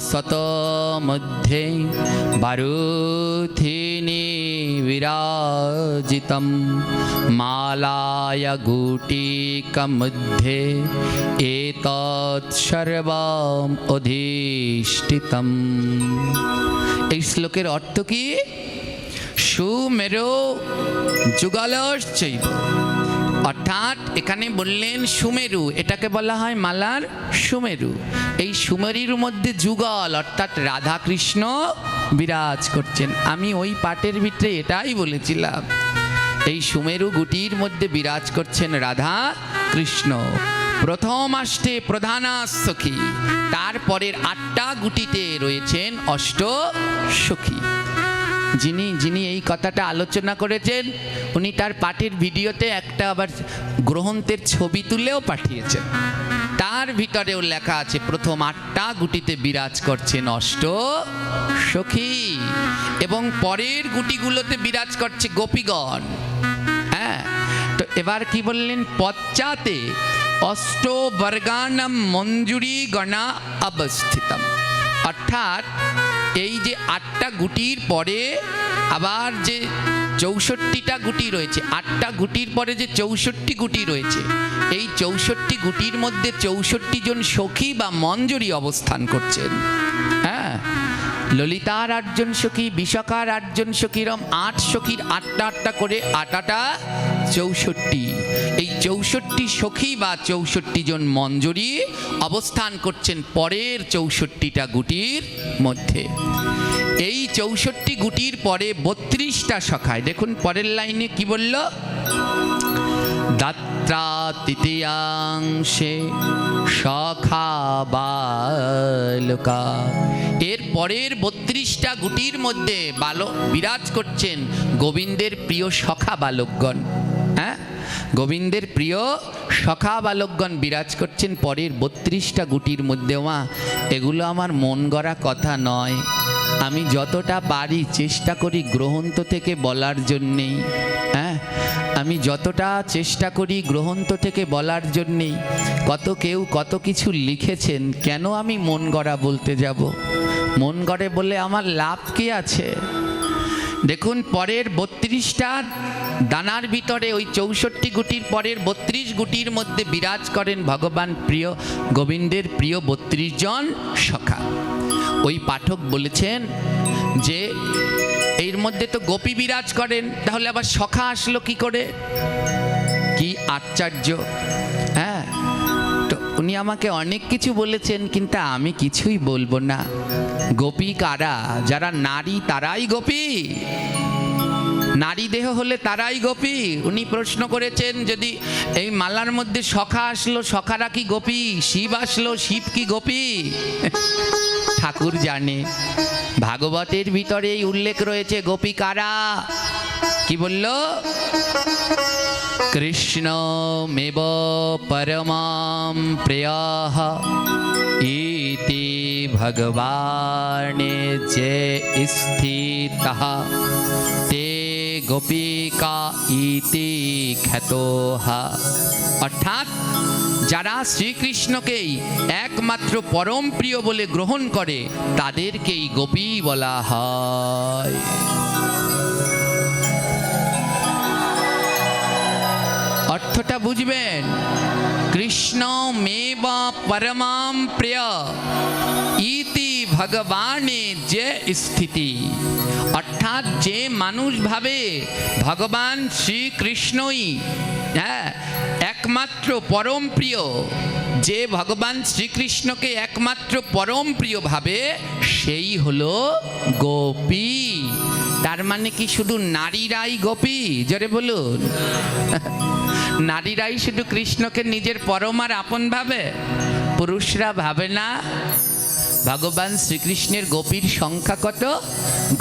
शत मध्ये बारूथिनी विराजितं मालाया गुटिका मध्ये एतत् सर्वम् अधिष्ठितम्। এই শ্লোকের অর্থ কি? সুমেরো যুগলশ্চৈব, অর্থাৎ এখানে বললেন সুমেরু, এটাকে বলা হয় মালার সুমেরু। এই সুমেরুর মধ্যে যুগল অর্থাৎ রাধা কৃষ্ণ বিরাজ করছেন। আমি ওই পাঠের ভিতরে এটাই বলেছিলাম, এই সুমেরু গুটির মধ্যে বিরাজ করছেন রাধা কৃষ্ণ। প্রথম আষ্টে প্রধানা সখী, তারপরের 8টা গুটিতে রয়েছেন অষ্ট সখী। যিনি এই কথাটা আলোচনা করেছেন উনি তার পাঠের ভিডিওতে একটা আবার গ্রন্থের ছবি তুলেও পাঠিয়েছেন। তার ভিতরেও লেখা আছে প্রথম 8টা গুটিতে বিরাজ করছেন অষ্ট সখী, এবং পরের গুটিগুলোতে বিরাজ করছে গোপীগণ। হ্যাঁ, তো এবার কি বললেন? পশ্চাতে অষ্টবর্গানাম মঞ্জুরি গণা অবস্থিতম, অর্থাৎ এই যে 8টা গুটির পরে আবার যে 64টা গুটি রয়েছে, 8টা গুটির পরে যে 64 গুটি রয়েছে, এই 64 গুটির মধ্যে 64 জন সখী বা মঞ্জুরি অবস্থান করছেন। হ্যাঁ, ললিতার 8 জন সখী, বিশাখার 8 জন সখীরম 8 সখীর 8টা করে 8টা 64। এই 64 সখী বা 64 জন মঞ্জুরি অবস্থান করছেন পরের 64টা গুটির মধ্যে। এই 64 গুটির পরে 32টা সখায়, দেখুন পরের লাইনে কি বলল? দাত্রা তৃতীয়াংশে সখা বালকা, এর পরের 32টা গুটির মধ্যে বিরাজ করছেন গোবিন্দের প্রিয় সখা বালকগণ। হ্যাঁ, গোবিন্দের প্রিয় সখা বালকগণ বিরাজ করছেন পরের 32টা গুটির মধ্যে। মা, এগুলো আমার মন গড়া কথা নয়, আমি যতটা পারি চেষ্টা করি গ্রন্থ থেকে বলার জন্যেই। হ্যাঁ, আমি যতটা চেষ্টা করি গ্রন্থ থেকে বলার জন্যেই। কেউ কত কিছু লিখেছেন, কেন আমি মন গড়া বলতে যাব? মন গড়ে বলে আমার লাভ কি আছে? দেখুন, পরের 32টা দানার ভিতরে ওই 64 গুটির পরের 32 গুটির মধ্যে বিরাজ করেন ভগবান প্রিয় গোবিন্দের প্রিয় 32 জন সখা। ওই পাঠক বলেছেন যে এর মধ্যে তো গোপী বিরাজ করেন, তাহলে আবার সখা আসলো কি করে? কি আশ্চর্য! হ্যাঁ, তো উনি আমাকে অনেক কিছু বলেছেন, কিন্তু আমি কিছুই বলবো না। গোপী কারা? যারা নারী তারাই গোপী, নারী দেহ হলে তারাই গোপী। উনি প্রশ্ন করেছেন, যদি এই মালার মধ্যে সখা আসলো, সখারা কি গোপী? শিব আসলো, শিব কি গোপী? ঠাকুর জানে। ভাগবতের ভিতরে এই উল্লেখ রয়েছে গোপী কারা। কি বলল? কৃষ্ণ মেব পরমাম প্রিয়ঃ ইতি ভগবানে যে স্থিতঃ তে গোপিকা ইতি খ্যাতঃ। অর্থাৎ যারা শ্রীকৃষ্ণকেই একমাত্র পরম প্রিয় বলে গ্রহণ করে তাদেরকেই গোপী বলা হয়। অর্থটা বুঝবেন। কৃষ্ণ মেব পরমাম প্রিয় ইতি ভগবানে যে স্থিতি। অর্থাৎ যে মানুষ ভাবে ভগবান শ্রীকৃষ্ণই একমাত্র পরম প্রিয়, যে ভগবান শ্রীকৃষ্ণকে একমাত্র পরম প্রিয় ভাবে, সেই হলো গোপী। তার মানে কি শুধু নারীরাই গোপী? জোরে বলুন। নারীরাই শুধু কৃষ্ণকে নিজের পরম আর আপন ভাবে, পুরুষরা ভাবে না? ভগবান শ্রীকৃষ্ণের গোপীর সংখ্যা কত?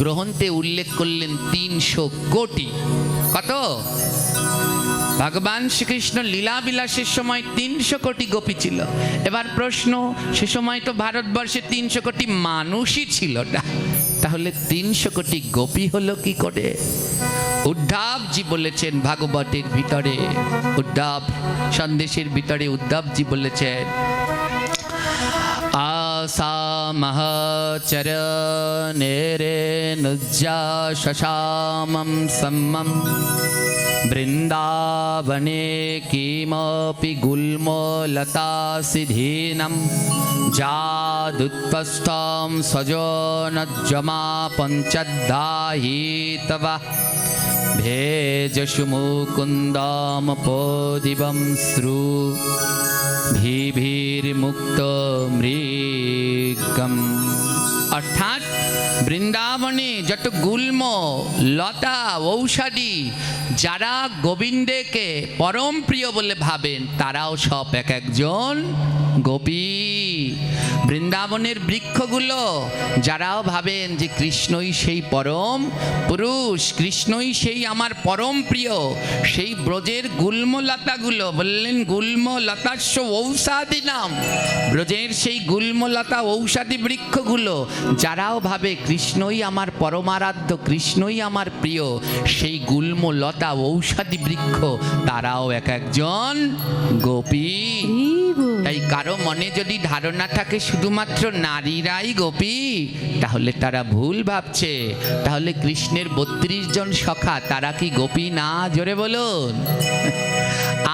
গ্রন্থে উল্লেখ করলেন 300 কোটি। কত? ভগবান শ্রীকৃষ্ণ লীলা বিলাসের সময় 300 কোটি গোপী ছিল। এবার প্রশ্ন, সে সময় তো ভারতবর্ষে 300 কোটি মানুষই ছিল না, তাহলে 300 কোটি গোপী হলো কি করে? উদ্ধবজি বলেছেন ভাগবতের ভিতরে, উদ্ধব সন্দেশের ভিতরে উদ্ধবজি বলেছেন, আসামহ চরণেরে নুজ্জা শশামম সম্মম বৃন্দাবনে কিমপি গুল্মো লতা সিধীনম যাদুৎপস্থম সজনজ্জমা পঞ্চদাহিতব ভেজসু মুকুন্দম পোদিবম শ্রু ভিভির্মুক্ত মৃগম। অর্থাৎ বৃন্দাবনে যত গুল্ম লতা ঔষধি যারা গোবিন্দকে পরম প্রিয় বলে ভাবেন তারাও সব এক একজন গোপী। বৃন্দাবনের বৃক্ষগুলো যারাও ভাবেন যে কৃষ্ণই সেই পরম পুরুষ, কৃষ্ণই সেই আমার পরম প্রিয়, সেই ব্রজের গুল্মলতাগুলো বললেন গুল্মলতাস্য ঔষধি নাম, ব্রজের সেই গুল্মলতা ঔষধি বৃক্ষগুলো যারাও ভাবে কৃষ্ণই আমার পরমারাধ্য, কৃষ্ণই আমার প্রিয়, সেই গুল্মলতা ঔষধি বৃক্ষ তারাও এক একজন গোপী। তাই কারো মনে যদি ধারণা থাকে শুধুমাত্র নারীরাই গোপী, তাহলে তারা ভুল ভাবছে। তাহলে কৃষ্ণের 32 জন সখা তারা কি গোপী না? জোরে বলুন।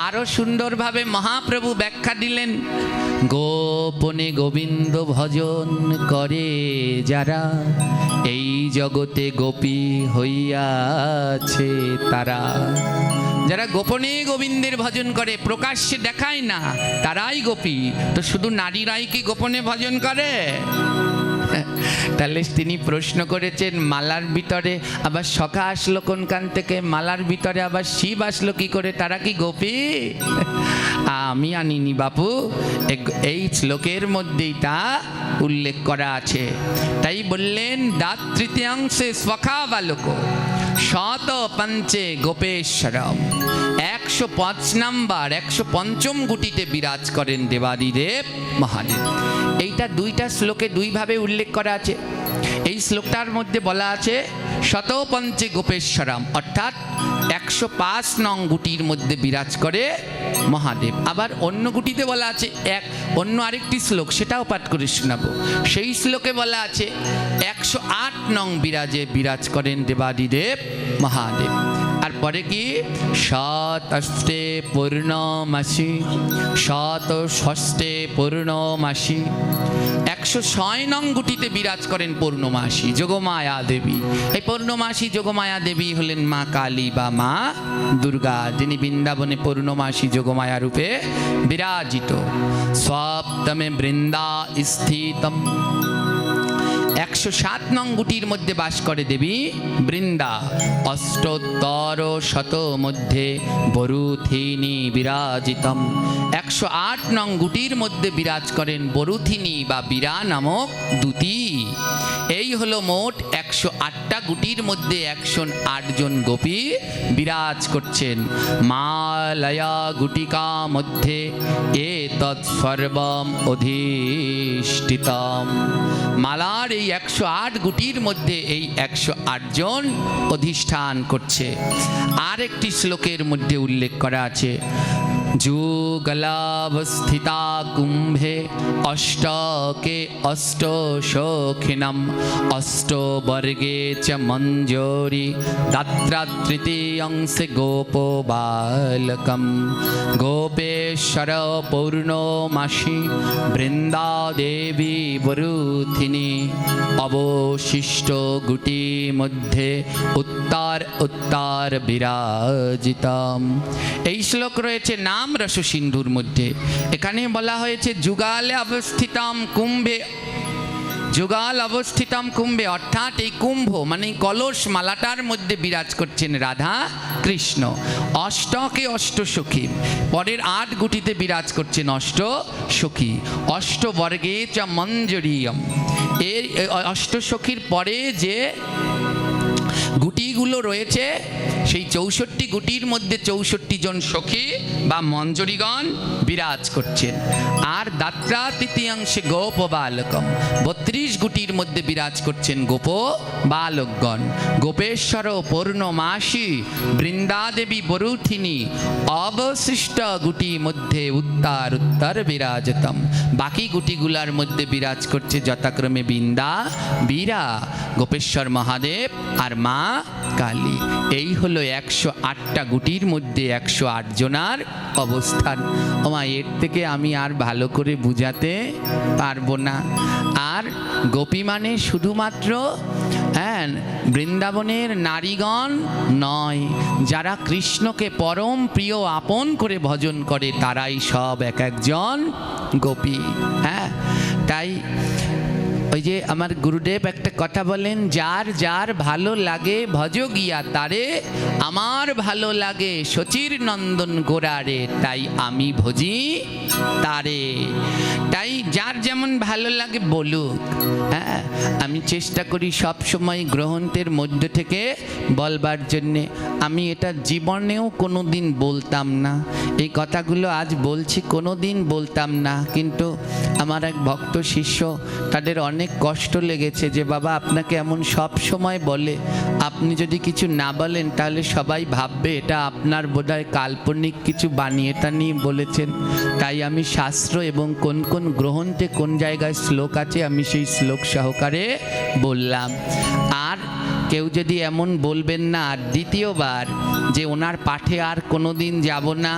আরো সুন্দরভাবে মহাপ্রভু ব্যাখ্যা দিলেন, গোপনে গোবিন্দ ভজন করে যারা, এই জগতে গোপী হইয়াছে তারা। যারা গোপনে গোবিন্দের ভজন করে, প্রকাশ্যে দেখায় না, তারাই গোপী। তো শুধু নারীরাই কি গোপনে ভজন করে? তাহলে তিনি প্রশ্ন করেছেন, মালার ভিতরে আবার সখা আসলো কোনখান থেকে? মালার ভিতরে আবার শিব আসলো কি করে? তারা কি গোপী? আমি আনিনি বাপু, এই শ্লোকের মধ্যেই তা উল্লেখ করা আছে। তাই বললেন, দাত তৃতীয়াংশে সখা বালক শত পঞ্চে গোপেশ্বরম। 105 নাম্বার 105ম গুটিতে বিরাজ করেন দেবাদিদেব মহাদেব। এইটা দুইটা শ্লোকে দুইভাবে উল্লেখ করা আছে। এই শ্লোকটার মধ্যে বলা আছে শত পঞ্চে গোপেশ্বরম, অর্থাৎ 105 নং গুটির মধ্যে বিরাজ করে মহাদেব। আবার অন্য গুটিতে বলা আছে অন্য আরেকটি শ্লোক, সেটাও পাঠ করে শোনাবো। সেই শ্লোকে বলা আছে 108 নং বিরাজ করেন দেবাদিদেব মহাদেব। আর তারপরে কি শতষ্টে পূর্ণমাসি, শত ষষ্ঠে পূর্ণমাসি, 106 নং গুটিতে বিরাজ করেন পূর্ণমাসী যোগমায়া দেবী। এই পূর্ণমাসী যোগমায়া দেবী হলেন মা কালী বা মা দুর্গা, যিনি বৃন্দাবনে পূর্ণমাসী যোগমায়া রূপে বিরাজিত। সপ্তমে বৃন্দা স্থিতম, 107 নং গুটির মধ্যে বাস করে দেবী বৃন্দা। অষ্টোত্তর শত মধ্যে বরুথিনী বিরাজিতম, 108 নং গুটির মধ্যে বিরাজ করেন বরুথিনী বা বীরা নামক দূতী। এই হলো মোট 108টা গুটির মধ্যে 108 জন গোপী বিরাজ করছেন। মালয়া গুটিকা মধ্যে এ তৎসর্বম অধিষ্ঠিতম, মালার এই 108 গুটির মধ্যে এই 108 জন অধিষ্ঠান করছে। আর একটি শ্লোকের মধ্যে উল্লেখ করা আছে, যুগলাবস্থিতা কুম্ভে অষ্টকে অষ্ট সখিনম, অষ্টবর্গে চ মঞ্জরি দাত্রা তৃতীয়ংশে গোপো বালকম, গোপেশ্বর পূর্ণমাসী বৃন্দা দেবী বরুথিনী, অবশিষ্ট গুটি মধ্যে উত্তর উত্তর বিরাজিতম। এই শ্লোক রয়েছে নাম রস সিন্ধুর মধ্যে। এখানে বলা হয়েছে যুগালে অবস্থিতম কুম্ভে, যুগাল অবস্থিতম কুম্ভে, অর্থাৎ এই কুম্ভ মানে কলস মালাটার মধ্যে বিরাজ করছেন রাধা কৃষ্ণ। অষ্টকে অষ্ট সখী, পরের 8 গুটিতে বিরাজ করছেন অষ্ট সখী। অষ্টবর্গে চ মঞ্জরিয়ম, এর অষ্ট সখীর পরে যে গুটিগুলো রয়েছে সেই 64 গুটির মধ্যে 64 জন সখী বা মঞ্জরীগণ বিরাজ করছেন। আর দাত্রা তৃতীয়াংশে গোপ বালকম, 32 গুটির মধ্যে বিরাজ করছেন গোপ বালকগণ। গোপেশ্বর পূর্ণমাসী বৃন্দাদেবী বরুথিনী, অবশিষ্ট গুটি মধ্যে উত্তর উত্তর বিরাজতম, বাকি গুটিগুলার মধ্যে বিরাজ করছে যথাক্রমে বৃন্দা, বীরা, গোপেশ্বর মহাদেব আর মা কালী। এই হলো 108টা গুটির মধ্যে 108 জনার অবস্থান। ওমা, এর থেকে আমি আর ভালো করে বুঝাতে পারবো না। আর গোপী মানে শুধুমাত্র বৃন্দাবনের নারীগণ নয়, যারা কৃষ্ণকে পরম প্রিয় আপন করে ভজন করে তারাই সব এক একজন গোপী। হ্যাঁ, তাই ওই যে আমার গুরুদেব একটা কথা বলেন, যার যার ভালো লাগে ভজ গিয়া তারে, আমার ভালো লাগে শচীর নন্দন গোরারে, তাই আমি ভজি তারে। তাই যার যেমন ভালো লাগে বলুক। হ্যাঁ, আমি চেষ্টা করি সব সময় গ্রন্থের মধ্য থেকে বলবার জন্যে। আমি এটা জীবনেও কোনো দিন বলতাম না, এই কথাগুলো আজ বলছি, কোনো দিন বলতাম না। কিন্তু আমার এক ভক্ত শিষ্য, তাদের অনেক কষ্ট লেগেছে যে বাবা আপনাকে এমন সব সময় বলে, আপনি যদি কিছু না বলেন তাহলে সবাই ভাববে এটা আপনার বোধহয় কাল্পনিক কিছু বানিয়ে টানিয়ে বলেছেন। তাই আমি শাস্ত্র এবং কোন কোন গ্রন্থে কোন জায়গায় শ্লোক আছে আমি সেই শ্লোক সহকারে বললাম। আর কেউ যদি এমন বলবেন না আর দ্বিতীয়বার যে ওনার পাঠে আর কোনো দিন যাব না,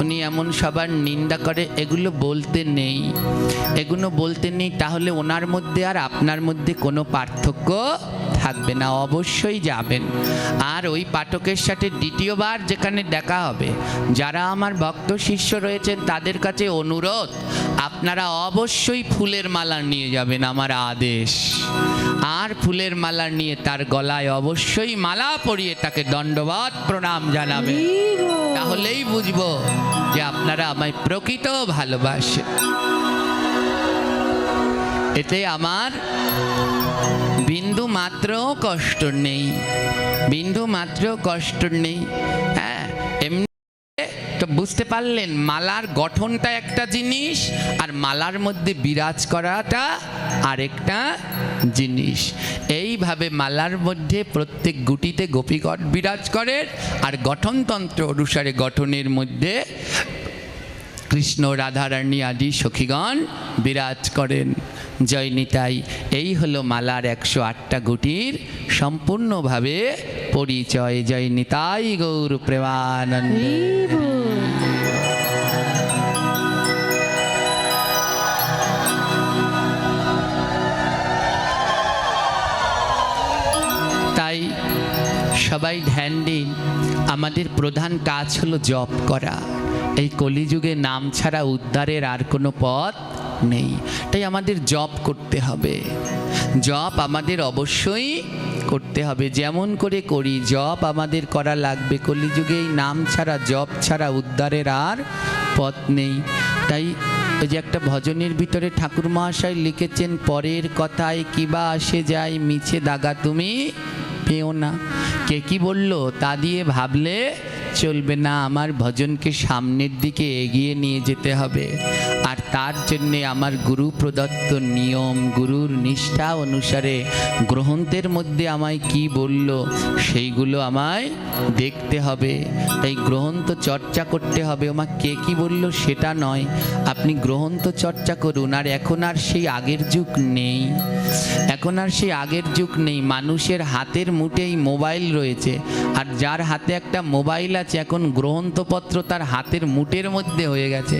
উনি এমন সবার নিন্দা করে, এগুলো বলতে নেই, এগুলো বলতে নেই। তাহলে ওনার মধ্যে আর আপনার মধ্যে কোনো পার্থক্য থাকবে না, অবশ্যই যাবেন। আর ওই পাঠকের সাথে দ্বিতীয়বার যেখানে দেখা হবে, যারা আমার ভক্ত শিষ্য রয়েছেন তাদের কাছে অনুরোধ, আপনারা অবশ্যই ফুলের মালা নিয়ে যাবেন, আমার আদেশ। আর ফুলের মালা নিয়ে তার গলায় অবশ্যই মালা পরিয়ে তাকে দণ্ডবত প্রণাম জানাবেন, তাহলেই বুঝবো যে আপনারা আমায় প্রকৃত ভালোবাসেন। এতে আমার বিন্দু মাত্র কষ্ট নেই, বিন্দু মাত্র কষ্ট নেই। হ্যাঁ, এমনি তো বুঝতে পারলেন মালার গঠনটা একটা জিনিস আর মালার মধ্যে বিরাজ করাটা আরেকটা জিনিস। এইভাবে মালার মধ্যে প্রত্যেক গুটিতে গোপীগণ বিরাজ করেন আর গঠনতন্ত্র অনুসারে গঠনের মধ্যে কৃষ্ণ রাধারানী আদি সখীগণ বিরাজ করেন। জয় নিতাই। এই হলো মালার 108টা গুটির সম্পূর্ণভাবে পরিচয়। জয় নিতাই গৌর প্রেমানন্দ। তাই সবাই ধ্যান দিন। আমাদের প্রধান কাজ হলো জপ করা। এই কলিযুগে নাম ছাড়া উদ্ধারের আর কোনো পথ নেই। তাই আমাদের জপ করতে হবে। জপ আমাদের অবশ্যই করতে হবে। যেমন করে করি জপ আমাদের করা লাগবে। কলিযুগে এই নাম ছাড়া জপ ছাড়া উদ্ধারের আর পথ নেই। তাই ওই যে একটা ভজনের ভিতরে ঠাকুর মহাশয় লিখেছেন, পরের কথায় কিবা আসে যায়, মিছে দাগা তুমি পেও না। কে কি বললো তা দিয়ে ভাবলে চলবে না। আমার ভজনকে সামনের দিকে এগিয়ে নিয়ে যেতে হবে। আর তার জন্যে আমার গুরু প্রদত্ত নিয়ম, গুরুর নিষ্ঠা অনুসারে গ্রন্থের মধ্যে আমায় কি বলল সেইগুলো আমায় দেখতে হবে। তাই গ্রন্থ চর্চা করতে হবে। আমার কে কি বলল সেটা নয়, আপনি গ্রন্থ চর্চা করুন। আর এখন আর সেই আগের যুগ নেই। এখন আর সেই আগের যুগ নেই। মানুষের হাতের মুঠেই মোবাইল রয়েছে। আর যার হাতে একটা মোবাইল আছে, এখন গ্রন্থপত্র তার হাতের মুঠের মধ্যে হয়ে গেছে।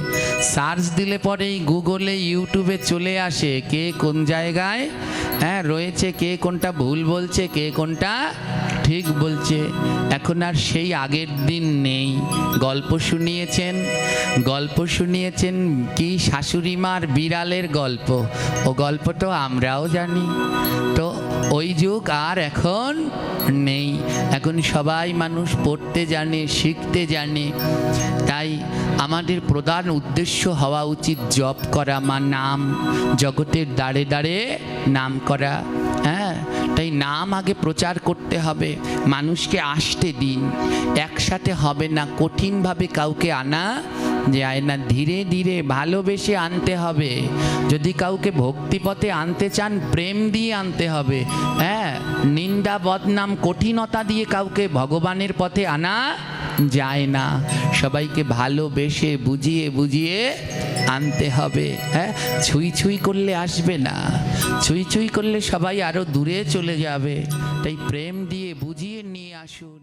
সার্চ দিলে পরেই গুগলে ইউটিউবে চলে আসে কে কোন জায়গায় রয়েছে, কে কোনটা ভুল বলছে, কে কোনটা ঠিক বলছে। এখন আর সেই আগের দিন নেই। গল্প শুনিয়েছেন কি শাশুড়ি মার বিড়ালের গল্প। ও গল্প তো আমরাও জানি। তো ওই যুগ আর এখন নেই। এখন সবাই মানুষ পড়তে জানে, শিখতে জানে। তাই আমাদের প্রধান উদ্দেশ্য হওয়া উচিত জপ করা, নাম, জগতের দাঁড়ে দাঁড়ে নাম করা। তাই নাম আগে প্রচার করতে হবে। মানুষকে আসতে দিন। একসাথে হবে না, কঠিনভাবে কাউকে আনা যায় না। ধীরে ধীরে ভালোবেসে আনতে হবে। যদি কাউকে ভক্তিপথে আনতে চান, প্রেম দিয়ে আনতে হবে। নিন্দা বদনাম কঠিনতা দিয়ে কাউকে ভগবানের পথে আনা যায় না। সবাইকে ভালোবেসে বুঝিয়ে আনতে হবে। ছুঁই করলে আসবে না। ছুঁই করলে সবাই আরো দূরে চলে যাবে। তাই প্রেম দিয়ে বুঝিয়ে নিয়ে আসুন।